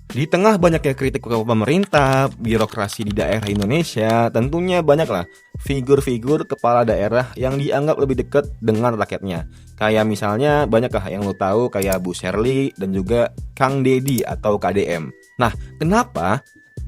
Di tengah banyaknya kritik ke pemerintah, birokrasi di daerah Indonesia, tentunya banyaklah figur-figur kepala daerah yang dianggap lebih dekat dengan rakyatnya. Kayak misalnya banyakkah yang lo tahu kayak Bu Sherly dan juga Kang Deddy atau KDM. Nah, kenapa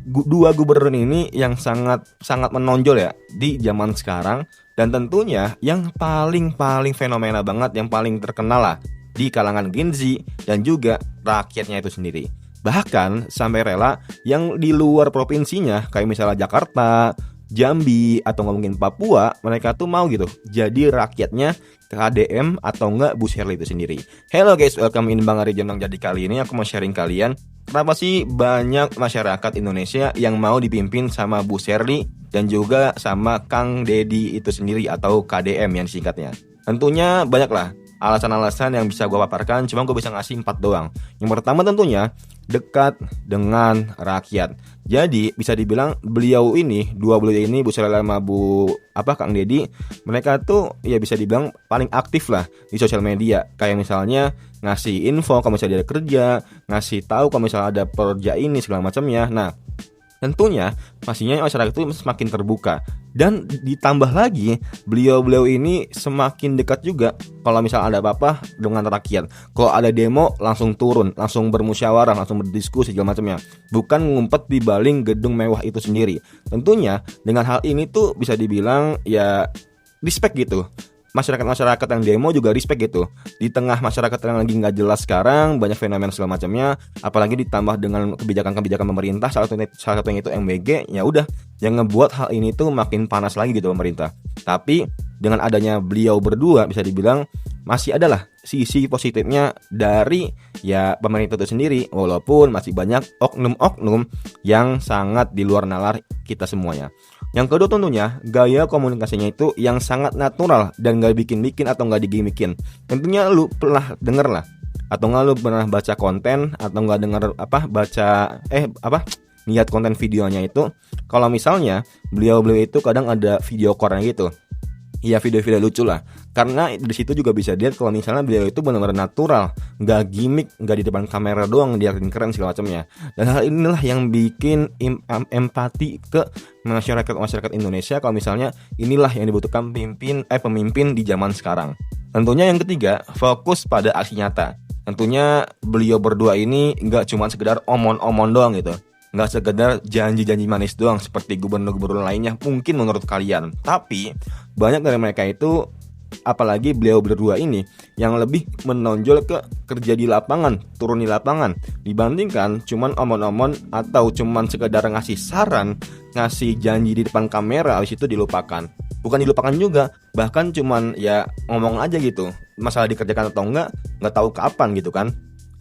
dua gubernur ini yang sangat menonjol ya di zaman sekarang, dan tentunya yang paling fenomena banget, yang paling terkenal lah di kalangan Gen Z dan juga rakyatnya itu sendiri. Bahkan sampai rela yang di luar provinsinya kayak misalnya Jakarta, Jambi, atau mungkin Papua, mereka tuh mau gitu jadi rakyatnya KDM atau enggak Bu Sherly itu sendiri. Hello guys, welcome in Bang Ari Jonong. Jadi kali ini aku mau sharing kalian kenapa sih banyak masyarakat Indonesia yang mau dipimpin sama Bu Sherly dan juga sama Kang Deddy itu sendiri atau KDM yang singkatnya. Tentunya banyaklah alasan-alasan yang bisa gue paparkan, cuma gue bisa ngasih 4 doang. Yang pertama tentunya dekat dengan rakyat. Jadi bisa dibilang dua beliau ini Bu Sherly sama Kang Deddy, mereka tuh ya bisa dibilang paling aktif lah di sosial media. Kayak misalnya ngasih info kalau misalnya ada kerja, ngasih tahu kalau misalnya ada proyek ini segala macamnya. Nah, tentunya pastinya masyarakat itu semakin terbuka. Dan ditambah lagi beliau ini semakin dekat juga kalau misalnya ada apa-apa dengan rakyat. Kalau ada demo langsung turun, langsung bermusyawarah, langsung berdiskusi segala macamnya. Bukan ngumpet di baling gedung mewah itu sendiri. Tentunya dengan hal ini tuh bisa dibilang ya respect gitu. Masyarakat yang demo juga respect gitu. Di tengah masyarakat yang lagi nggak jelas sekarang, banyak fenomena segala macamnya, apalagi ditambah dengan kebijakan pemerintah, salah satunya itu MBG, ya udah yang ngebuat hal ini tuh makin panas lagi gitu pemerintah. Tapi dengan adanya beliau berdua bisa dibilang masih adalah sisi positifnya dari ya pemerintah itu sendiri, walaupun masih banyak oknum-oknum yang sangat di luar nalar kita semuanya. Yang kedua tentunya gaya komunikasinya itu yang sangat natural dan gak bikin-bikin atau gak digimikin. Tentunya lu pernah denger lah, atau gak lu pernah baca konten, atau gak denger lihat konten videonya itu. Kalau misalnya beliau itu kadang ada video core gitu. Iya, video-video lucu lah. Karena di situ juga bisa dilihat kalau misalnya beliau itu benar-benar natural, nggak gimmick, nggak di depan kamera doang dia keren segala macamnya. Dan hal inilah yang bikin empati ke masyarakat Indonesia kalau misalnya inilah yang dibutuhkan pemimpin di zaman sekarang. Tentunya yang ketiga, fokus pada aksi nyata. Tentunya beliau berdua ini nggak cuma sekedar omong-omong doang gitu. Nggak sekedar janji-janji manis doang seperti gubernur-gubernur lainnya mungkin menurut kalian. Tapi banyak dari mereka itu, apalagi beliau berdua ini, yang lebih menonjol ke kerja di lapangan, turun di lapangan, dibandingkan cuman omong-omong atau cuman sekedar ngasih saran, ngasih janji di depan kamera habis itu dilupakan. Bukan dilupakan juga, bahkan cuman ya ngomong aja gitu. Masalah dikerjakan atau enggak tahu kapan gitu kan.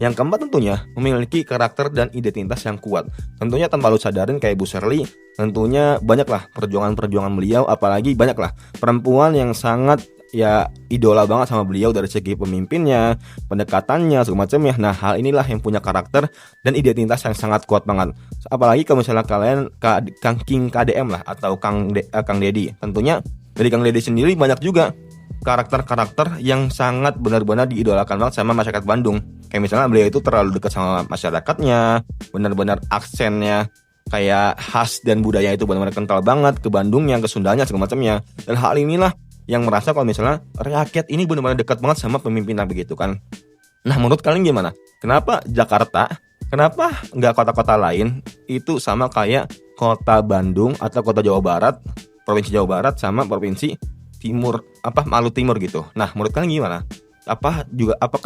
Yang keempat tentunya memiliki karakter dan identitas yang kuat. Tentunya tanpa lu sadarin kayak Bu Sherly, tentunya banyaklah perjuangan beliau, apalagi banyaklah perempuan yang sangat ya idola banget sama beliau dari segi pemimpinnya, pendekatannya, segala macamnya. Nah, hal inilah yang punya karakter dan identitas yang sangat kuat banget. Apalagi kalau misalnya kalian King KDM lah atau Kang Deddy. Tentunya dari Kang Deddy sendiri banyak juga karakter yang sangat benar-benar diidolakan banget sama masyarakat Bandung. Kayak misalnya beliau itu terlalu dekat sama masyarakatnya, benar-benar aksennya kayak khas dan budaya itu benar-benar kental banget ke Bandungnya, ke Sundanya, segala macamnya. Dan hal inilah yang merasa kalau misalnya rakyat ini benar-benar dekat banget sama pemimpinnya begitu kan. Nah, menurut kalian gimana? Kenapa Jakarta? Kenapa nggak kota-kota lain itu sama kayak kota Bandung atau kota Jawa Barat, provinsi Jawa Barat sama provinsi Maluku Timur gitu. Nah, menurut kalian gimana? Apakah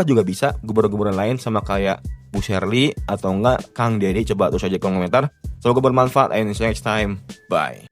juga bisa gubernur-gubernur lain sama kayak Bu Sherly atau enggak Kang Deddy? Coba tulis aja di kolom komentar. Semoga bermanfaat and see you next time. Bye.